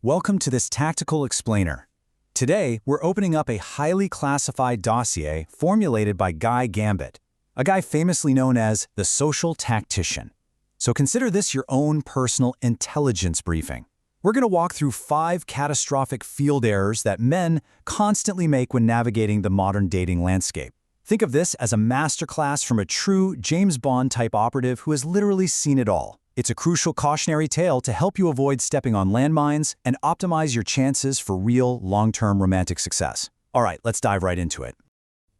Welcome to this Tactical Explainer. Today, we're opening up a highly classified dossier formulated by Guy Gambit, a guy famously known as the Social Tactician. So consider this your own personal intelligence briefing. We're going to walk through 5 catastrophic field errors that men constantly make when navigating the modern dating landscape. Think of this as a masterclass from a true James Bond-type operative who has literally seen it all. It's a crucial cautionary tale to help you avoid stepping on landmines and optimize your chances for real, long-term romantic success. All right, let's dive right into it.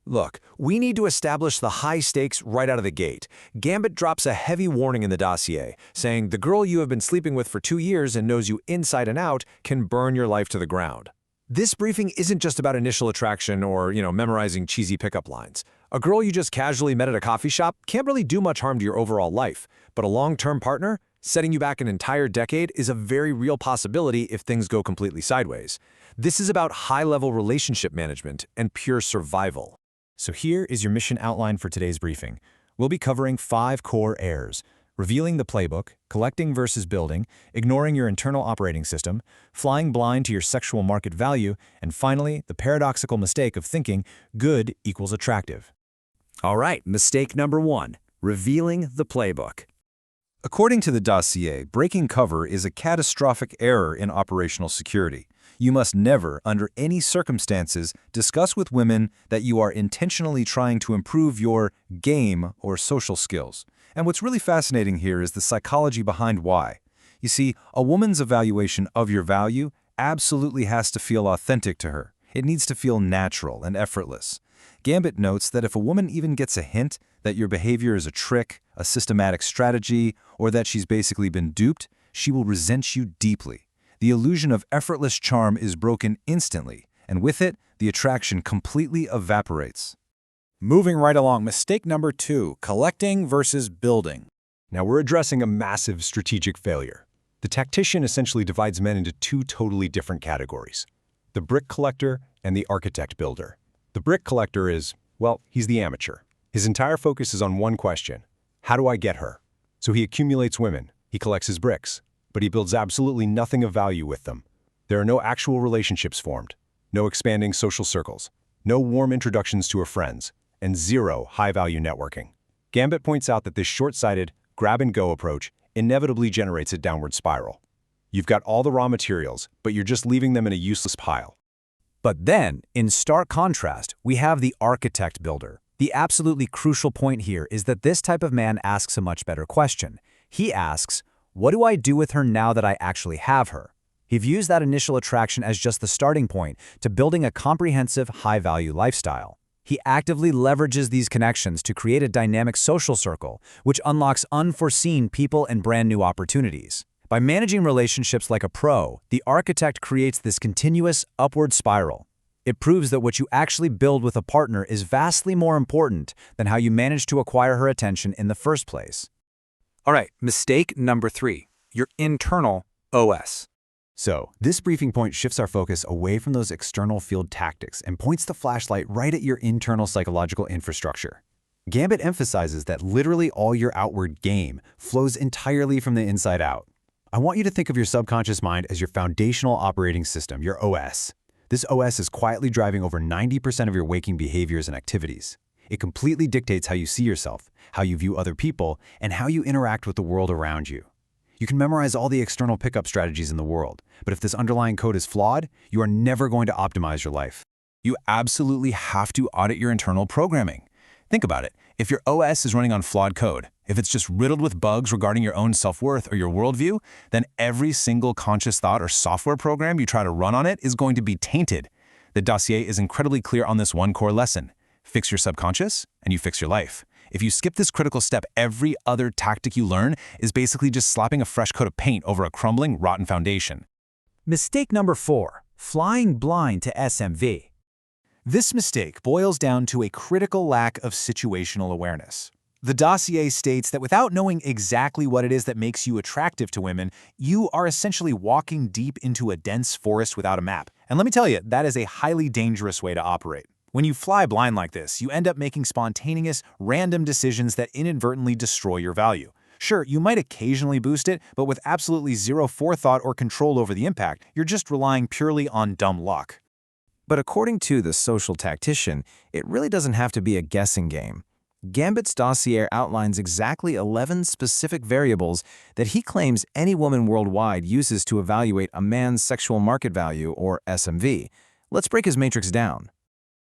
Look, we need to establish the high stakes right out of the gate. Gambit drops a heavy warning in the dossier, saying the girl you have been sleeping with for 2 years and knows you inside and out can burn your life to the ground. This briefing isn't just about initial attraction or, memorizing cheesy pickup lines. A girl you just casually met at a coffee shop can't really do much harm to your overall life, but a long-term partner, setting you back an entire decade, is a very real possibility if things go completely sideways. This is about high-level relationship management and pure survival. So here is your mission outline for today's briefing. We'll be covering 5 core errors: revealing the playbook, collecting versus building, ignoring your internal operating system, flying blind to your sexual market value, and finally, the paradoxical mistake of thinking good equals attractive. All right, mistake number 1, revealing the playbook. According to the dossier, breaking cover is a catastrophic error in operational security. You must never, under any circumstances, discuss with women that you are intentionally trying to improve your game or social skills. And what's really fascinating here is the psychology behind why. You see, a woman's evaluation of your value absolutely has to feel authentic to her. It needs to feel natural and effortless. Gambit notes that if a woman even gets a hint that your behavior is a trick, a systematic strategy, or that she's basically been duped, she will resent you deeply. The illusion of effortless charm is broken instantly, and with it, the attraction completely evaporates. Moving right along, mistake number 2, collecting versus building. Now we're addressing a massive strategic failure. The tactician essentially divides men into 2 totally different categories: the brick collector and the architect builder. The brick collector is, well, he's the amateur. His entire focus is on one question: how do I get her? So he accumulates women, he collects his bricks, but he builds absolutely nothing of value with them. There are no actual relationships formed, no expanding social circles, no warm introductions to her friends, and 0 high-value networking. Gambit points out that this short-sighted, grab-and-go approach inevitably generates a downward spiral. You've got all the raw materials, but you're just leaving them in a useless pile. But then, in stark contrast, we have the architect builder. The absolutely crucial point here is that this type of man asks a much better question. He asks, what do I do with her now that I actually have her? He views that initial attraction as just the starting point to building a comprehensive, high-value lifestyle. He actively leverages these connections to create a dynamic social circle, which unlocks unforeseen people and brand new opportunities. By managing relationships like a pro, the architect creates this continuous upward spiral. It proves that what you actually build with a partner is vastly more important than how you manage to acquire her attention in the first place. All right, mistake number 3, your internal OS. So, this briefing point shifts our focus away from those external field tactics and points the flashlight right at your internal psychological infrastructure. Gambit emphasizes that literally all your outward game flows entirely from the inside out. I want you to think of your subconscious mind as your foundational operating system, your OS. This OS is quietly driving over 90% of your waking behaviors and activities. It completely dictates how you see yourself, how you view other people, and how you interact with the world around you. You can memorize all the external pickup strategies in the world, but if this underlying code is flawed, you are never going to optimize your life. You absolutely have to audit your internal programming. Think about it. If your OS is running on flawed code, if it's just riddled with bugs regarding your own self-worth or your worldview, then every single conscious thought or software program you try to run on it is going to be tainted. The dossier is incredibly clear on this one core lesson. Fix your subconscious, and you fix your life. If you skip this critical step, every other tactic you learn is basically just slapping a fresh coat of paint over a crumbling, rotten foundation. Mistake number 4, flying blind to SMV. This mistake boils down to a critical lack of situational awareness. The dossier states that without knowing exactly what it is that makes you attractive to women, you are essentially walking deep into a dense forest without a map. And let me tell you, that is a highly dangerous way to operate. When you fly blind like this, you end up making spontaneous, random decisions that inadvertently destroy your value. Sure, you might occasionally boost it, but with absolutely zero forethought or control over the impact, you're just relying purely on dumb luck. But according to the Social Tactician, it really doesn't have to be a guessing game. Gambit's dossier outlines exactly 11 specific variables that he claims any woman worldwide uses to evaluate a man's sexual market value, or SMV. Let's break his matrix down.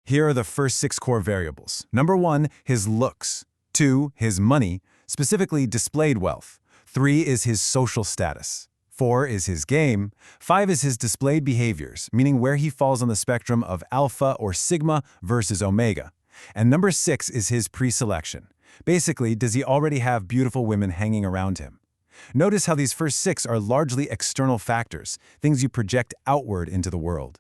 Here are the first 6 core variables. Number 1, his looks. 2, his money, specifically displayed wealth. 3 is his social status. 4 is his game. 5 is his displayed behaviors, meaning where he falls on the spectrum of alpha or sigma versus omega. And number 6 is his pre-selection. Basically, does he already have beautiful women hanging around him? Notice how these first 6 are largely external factors, things you project outward into the world.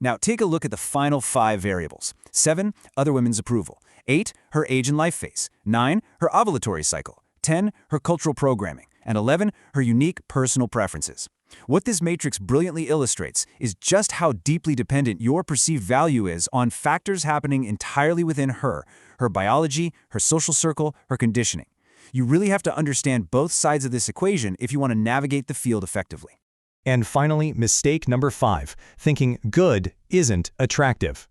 Now take a look at the final 5 variables. 7, other women's approval. 8, her age and life phase. 9, her ovulatory cycle. 10, her cultural programming. And 11, her unique personal preferences. What this matrix brilliantly illustrates is just how deeply dependent your perceived value is on factors happening entirely within her biology, her social circle, her conditioning. You really have to understand both sides of this equation if you want to navigate the field effectively. And finally, mistake number 5, thinking good isn't attractive.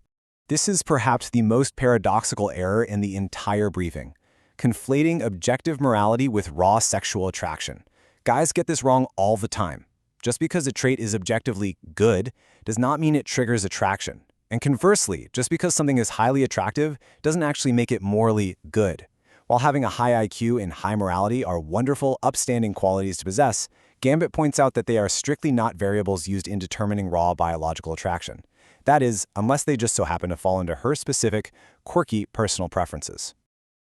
This is perhaps the most paradoxical error in the entire briefing. Conflating objective morality with raw sexual attraction. Guys get this wrong all the time. Just because a trait is objectively good does not mean it triggers attraction. And conversely, just because something is highly attractive doesn't actually make it morally good. While having a high IQ and high morality are wonderful, upstanding qualities to possess, Gambit points out that they are strictly not variables used in determining raw biological attraction. That is, unless they just so happen to fall into her specific, quirky personal preferences.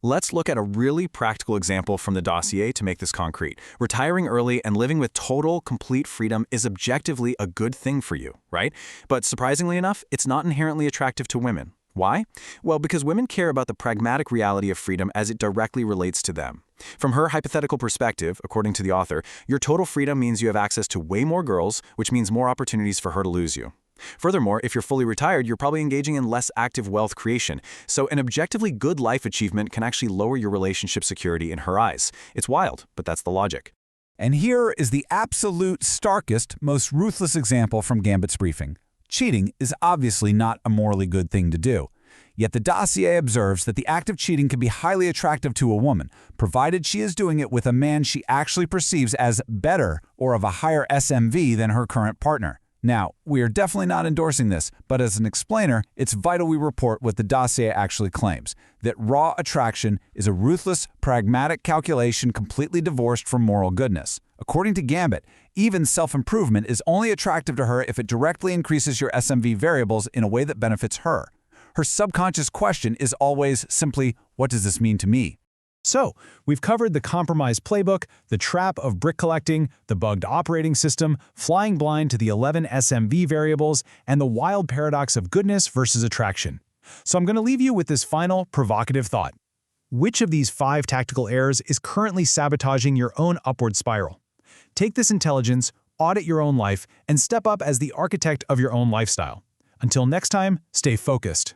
Let's look at a really practical example from the dossier to make this concrete. Retiring early and living with total, complete freedom is objectively a good thing for you, right? But surprisingly enough, it's not inherently attractive to women. Why? Well, because women care about the pragmatic reality of freedom as it directly relates to them. From her hypothetical perspective, according to the author, your total freedom means you have access to way more girls, which means more opportunities for her to lose you. Furthermore, if you're fully retired, you're probably engaging in less active wealth creation. So an objectively good life achievement can actually lower your relationship security in her eyes. It's wild, but that's the logic. And here is the absolute starkest, most ruthless example from Gambit's briefing. Cheating is obviously not a morally good thing to do. Yet the dossier observes that the act of cheating can be highly attractive to a woman, provided she is doing it with a man she actually perceives as better or of a higher SMV than her current partner. Now, we are definitely not endorsing this, but as an explainer, it's vital we report what the dossier actually claims, that raw attraction is a ruthless, pragmatic calculation completely divorced from moral goodness. According to Gambit, even self-improvement is only attractive to her if it directly increases your SMV variables in a way that benefits her. Her subconscious question is always simply, what does this mean to me? So, we've covered the compromise playbook, the trap of brick collecting, the bugged operating system, flying blind to the 11 SMV variables, and the wild paradox of goodness versus attraction. So I'm going to leave you with this final, provocative thought. Which of these 5 tactical errors is currently sabotaging your own upward spiral? Take this intelligence, audit your own life, and step up as the architect of your own lifestyle. Until next time, stay focused.